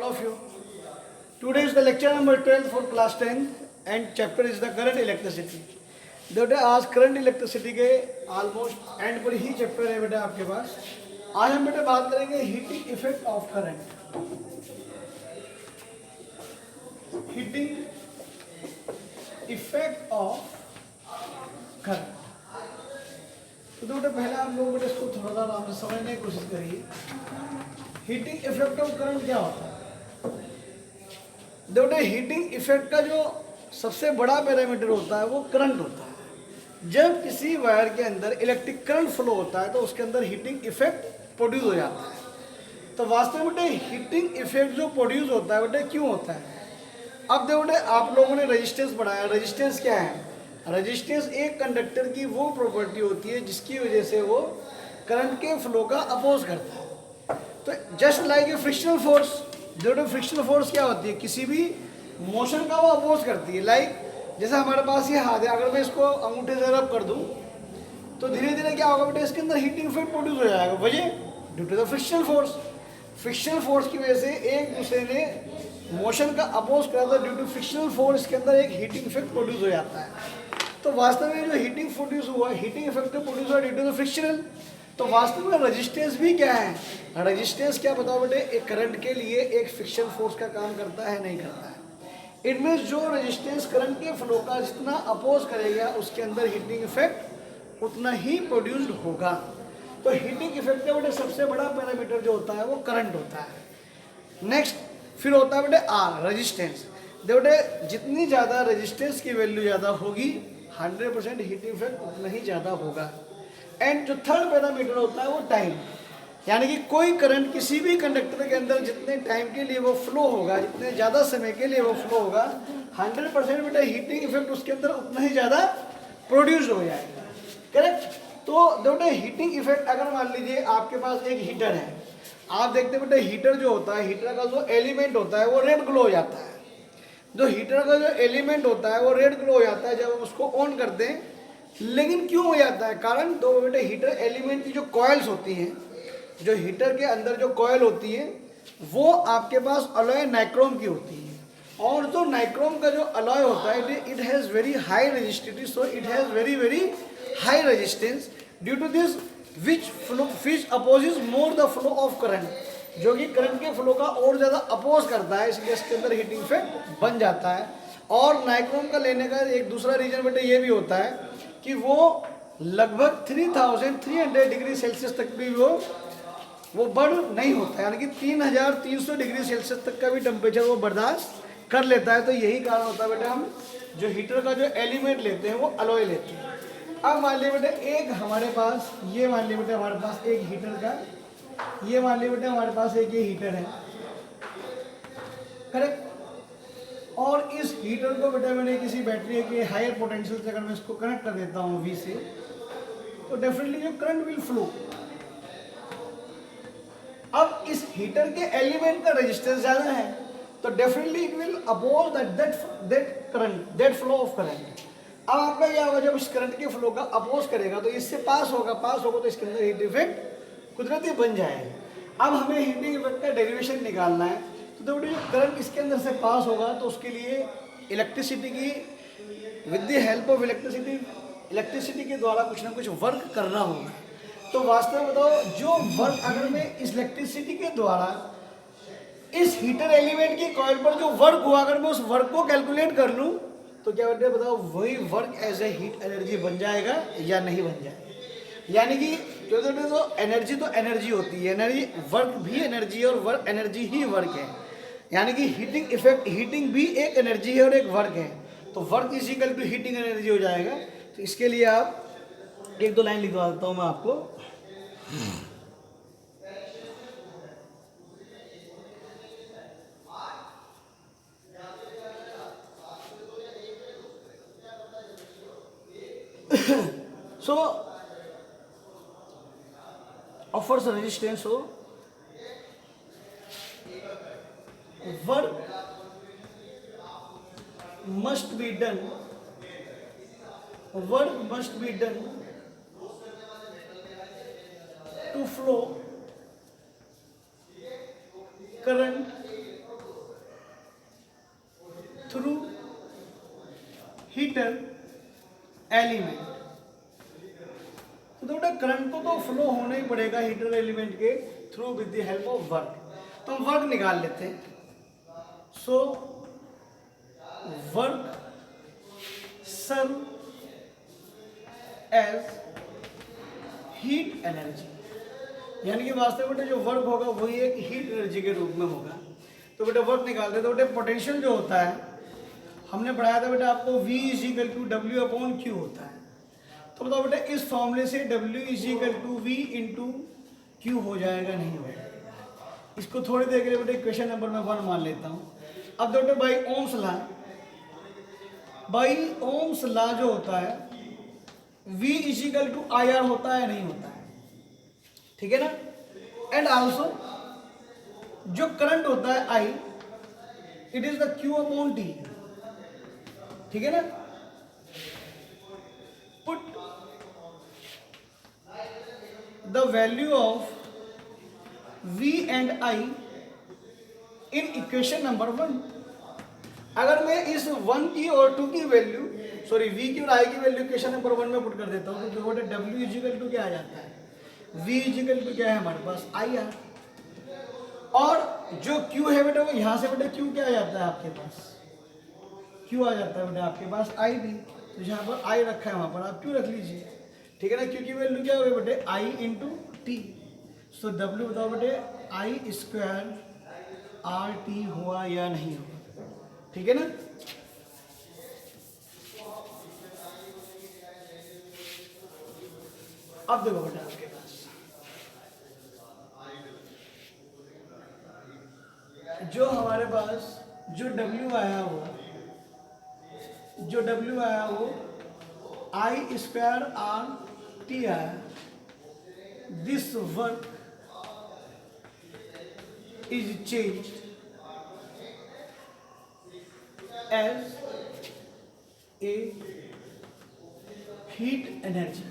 of you. Today is the lecture number 12 for class 10 and chapter is the current electricity. बेटा आज current electricity के almost and पर ही chapter है बेटा आपके पास. आज हम बेटा बात करेंगे heating effect of current. Heating effect of current. तो बेटा पहले आप लोग बेटा इसको थोड़ा सा आराम से समझने की कोशिश करिए. हीटिंग इफेक्ट ऑफ करंट क्या होता है? बेटा हीटिंग इफेक्ट का जो सबसे बड़ा पैरामीटर होता है वो करंट होता है. जब किसी वायर के अंदर इलेक्ट्रिक करंट फ्लो होता है तो उसके अंदर हीटिंग इफेक्ट प्रोड्यूस हो जाता है. तो वास्तव में बेटे हीटिंग इफेक्ट जो प्रोड्यूस होता है बेटे क्यों होता है? अब देखो बेटे आप लोगों ने रेजिस्टेंस बढ़ाया. रेजिस्टेंस क्या है? रेजिस्टेंस एक कंडक्टर की वो प्रॉपर्टी होती है जिसकी वजह से वो करंट के फ्लो का अपोज करता है. तो just like a frictional force. जो फ्रिक्शनल फोर्स क्या होती है? किसी भी मोशन का वो अपोज करती है. लाइक जैसे हमारे पास ये हाथ है, अगर मैं इसको अंगूठे से रब कर दूं तो धीरे धीरे क्या होगा बेटा, इसके अंदर हीटिंग इफेक्ट प्रोड्यूस हो जाएगा. वजह due to the frictional force. Frictional force की वजह से एक दूसरे ने मोशन का अपोज करा था. ड्यू टू फ्रिक्शनल फोर्स के अंदर एक हीटिंग इफेक्ट प्रोड्यूस हो जाता है. तो वास्तव में जो हीटिंग प्रोड्यूस हुआ, हीटिंग इफेक्ट प्रोड्यूस हुआ ड्यू टू द फ्रिक्शनल. तो वास्तव में रेजिस्टेंस भी क्या है? रेजिस्टेंस क्या बताओ बेटे? एक करंट के लिए एक फ्रिक्शन फोर्स का काम करता है, नहीं करता है? इनमें जो रेजिस्टेंस करंट के फ्लो का जितना अपोज करेगा उसके अंदर हीटिंग इफेक्ट उतना ही प्रोड्यूस्ड होगा. तो हीटिंग इफेक्ट का बेटे सबसे बड़ा पैरामीटर जो होता है वो करंट होता है. नेक्स्ट फिर होता है बेटे आर, रेजिस्टेंस. बेटे जितनी ज़्यादा रेजिस्टेंस की वैल्यू ज़्यादा होगी 100% हीटिंग इफेक्ट उतना ही ज़्यादा होगा. एंड जो थर्ड पैरामीटर होता है वो टाइम. यानी कि कोई करंट किसी भी कंडक्टर के अंदर जितने टाइम के लिए वो फ्लो होगा, जितने ज़्यादा समय के लिए वो फ्लो होगा, 100% बेटा हीटिंग इफेक्ट उसके अंदर उतना ही ज़्यादा प्रोड्यूस हो जाएगा. करेक्ट. तो बेटा हीटिंग इफेक्ट अगर मान लीजिए आपके पास एक हीटर है, आप देखते बेटा हीटर जो होता है, हीटर का जो एलिमेंट होता है वो रेड ग्लो हो जाता है. जो हीटर का जो एलिमेंट होता है वो रेड ग्लो हो जाता है जब हम उसको ऑन करते हैं. लेकिन क्यों हो जाता है? कारण दो बेटे हीटर एलिमेंट की जो कॉइल्स होती हैं, जो हीटर के अंदर जो कॉइल होती है वो आपके पास अलॉय नाइक्रोम की होती है. और जो नाइक्रोम का जो अलॉय होता है it has very high resistivity. So it has very very high resistance. Due to this which opposes more the flow of current, जो कि करंट के फ्लो का और ज़्यादा अपोज करता है, इसलिए इसके अंदर हीटिंग इफेक्ट बन जाता है. और नाइक्रोम का लेने का एक दूसरा रीजन बेटे ये भी होता है कि वो लगभग 3300 डिग्री सेल्सियस तक भी वो बढ़ नहीं होता है. यानी कि 3300 डिग्री सेल्सियस तक का भी टेम्परेचर वो बर्दाश्त कर लेता है. तो यही कारण होता है बेटा हम जो हीटर का जो एलिमेंट लेते हैं वो अलॉय लेते हैं. अब मान लिया बेटा एक हमारे पास, ये मान लिया बेटा हमारे पास एक हीटर का, ये मान लिया बेटा हमारे पास एक ये हीटर है. करेक्ट. और इस हीटर को बेटा मैंने किसी बैटरी के हायर पोटेंशियल से अगर मैं इसको कनेक्ट कर देता हूँ V से, तो डेफिनेटली जो करंट विल फ्लो. अब इस हीटर के एलिमेंट का रेजिस्टेंस ज्यादा है तो definitely it will oppose that current, that flow of current. अब आपका क्या होगा? जब इस करंट के फ्लो का अपोज करेगा तो इससे पास होगा तो इसके अंदर हीट इफेक्ट कुदरती बन जाएगा. अब हमें हीटिंग इफेक्ट का डेरिवेशन निकालना है. तो देखो जो करंट इसके अंदर से पास होगा तो उसके लिए इलेक्ट्रिसिटी की with the help of electricity के द्वारा कुछ ना कुछ वर्क करना होगा. तो वास्तव में बताओ जो वर्क अगर मैं इस इलेक्ट्रिसिटी के द्वारा इस हीटर एलिमेंट की कॉइल पर जो वर्क हुआ, अगर मैं उस वर्क को कैलकुलेट कर लूं तो क्या बेटे बताओ वही work as a heat energy बन जाएगा या नहीं बन जाएगा? यानी कि जो एनर्जी होती है, एनर्जी वर्क भी एनर्जी है और वर्क एनर्जी ही वर्क है. यानी कि हीटिंग इफेक्ट, हीटिंग भी एक एनर्जी है और एक वर्क है. तो work is equal to heating energy हो जाएगा. तो इसके लिए आप एक दो लाइन लिखवा देता हूँ मैं आपको. So offers resistance, so work must be done to flow current heater element. तो बेटा करंट को तो फ्लो होना ही पड़ेगा हीटर एलिमेंट के through with the help of work. तो हम वर्क निकाल लेते हैं। So work serve as heat energy, यानी कि वास्तव में बेटा जो वर्क होगा वही एक हीट एनर्जी के रूप में होगा। तो बेटा वर्क निकालते तो बेटा पोटेंशियल जो होता है हमने पढ़ाया था बेटा आपको V is equal to W upon Q होता है। तो बताओ बेटा इस फॉर्मूले से W is equal to V into Q हो जाएगा नहीं होगा। इसको थोड़ी देर के लिए बेटा इक्वेशन नंबर मैं 1 मान लेता हूँ। अब बेटा बाई ओम्स लॉ जो होता है V इजिकल टू IR होता है नहीं होता है, ठीक है ना। एंड आल्सो जो करंट होता है I it is the Q upon T, ठीक है ना। Put the value of V and I in equation number 1। अगर मैं इस 1 की और 2 की वैल्यू V की और I की वैल्यू इक्वेशन नंबर 1 में पुट कर देता हूँ तो बेटा W इजिकल टू क्या आ जाता है, V इजिकल टू क्या है हमारे पास IR, और जो Q है बेटा वो यहाँ से बेटा Q क्या आ जाता है आपके पास, Q आ जाता है बेटा आपके पास I भी। तो जहाँ पर I रखा है वहाँ पर आप Q रख लीजिए, ठीक है ना। Q की वैल्यू क्या होगी बेटे I into T. So W बताओ बेटे I स्क्वायर RT हुआ या नहीं हुआ, ठीक है ना। अब देखो बेटा आपके पास जो हमारे पास जो W आया वो I स्क्वायर RT आया। This work is changed as a heat energy।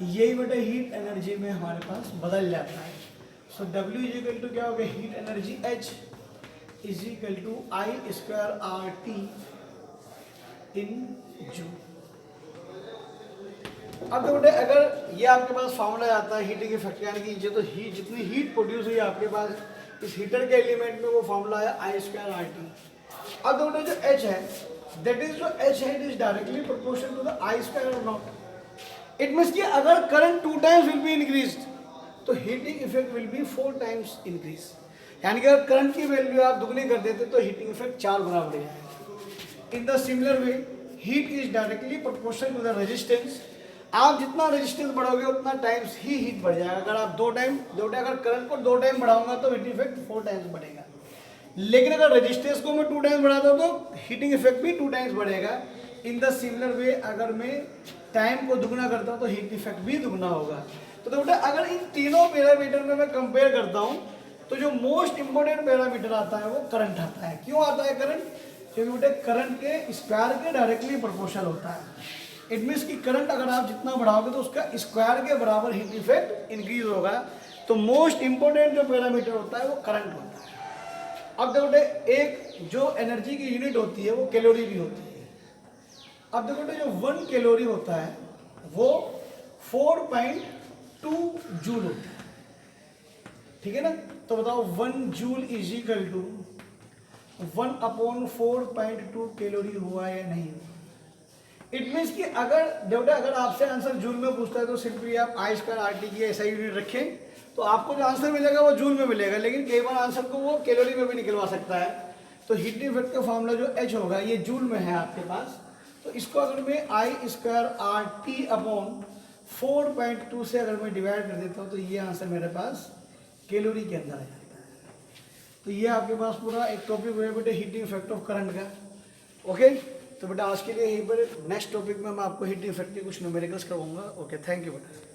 यही बेटा हीट एनर्जी में हमारे पास बदल जाता है। सो W इजिकल टू क्या हो गया heat energy H is equal to I square RT in joule. अब तो बेटे अगर ये आपके पास फॉर्मूला आता है हीटिंग इफेक्ट, यानी कि जो तो हीट जितनी हीट प्रोड्यूस हुई आपके पास इस हीटर के एलिमेंट में वो फॉर्मूला है I स्क्वायर RT। अब तो बेटे जो H है दैट इज जो H है it is directly proportional to the I square और नॉट। इट मीन्स कि अगर current 2 times will be increased तो heating effect will be 4 times increase, यानी कि अगर करंट की वैल्यू आप दुगनी कर देते तो हीटिंग इफेक्ट 4 गुना बढ़ जाएगा। In the similar way heat is directly proportional to the resistance. आप जितना रेजिस्टेंस बढ़ोगे उतना टाइम्स ही हीट बढ़ जाएगा। अगर आप 2 टाइम अगर करंट को 2 टाइम बढ़ाऊंगा तो हीट इफेक्ट 4 टाइम्स बढ़ेगा, लेकिन अगर रेजिस्टेंस को मैं 2 टाइम्स बढ़ाता हूँ तो हीटिंग इफेक्ट भी 2 टाइम्स बढ़ेगा। इन द सिमिलर वे अगर मैं टाइम को दुगना करता हूँ तो हीट इफेक्ट भी दुगना होगा। तो बेटा अगर इन तीनों पैरामीटर में मैं कंपेयर करता हूँ तो जो मोस्ट इंपोर्टेंट पैरामीटर आता है वो करंट आता है। क्यों आता है करंट, क्योंकि बेटा करंट के स्क्वायर के डायरेक्टली प्रोपोर्शनल होता है। इट मीन्स कि करंट अगर आप जितना बढ़ाओगे तो उसका स्क्वायर के बराबर हीट इफेक्ट इंक्रीज होगा। तो मोस्ट इंपोर्टेंट जो पैरामीटर होता है वो करंट होता है। अब देखो बेटे एक जो एनर्जी की यूनिट होती है वो कैलोरी भी होती है। अब देखो बेटे जो 1 कैलोरी होता है वो 4.2 जूल होता है, ठीक है ना। तो बताओ 1 joule is equal to 1/4.2 calorie हुआ या नहीं हुआ। इट मीन्स कि अगर आपसे आंसर जूल में पूछता है तो सिंपली आप I स्क्वायर RT की ऐसा यूनिट रखें तो आपको जो आंसर मिलेगा वो जूल में मिलेगा, लेकिन कई बार आंसर को वो कैलोरी में भी निकलवा सकता है। तो हीट इफेक्ट का फॉर्मूला जो H होगा ये जूल में है आपके पास। तो इसको अगर मैं I स्क्वायर RT अपॉन 4.2 से अगर मैं डिवाइड कर देता हूँ तो ये आंसर मेरे पास कैलोरी के अंदर आ जाता है। तो ये आपके पास पूरा एक टॉपिक हुआ बेटे हीटिंग इफेक्ट ऑफ करंट का। ओके, तो बेटा आज के लिए यहीं पर नेक्स्ट टॉपिक में मैं आपको हीटिंग इफेक्ट के कुछ न्यूमेरिकल्स करवाऊंगा। ओके, थैंक यू बेटा।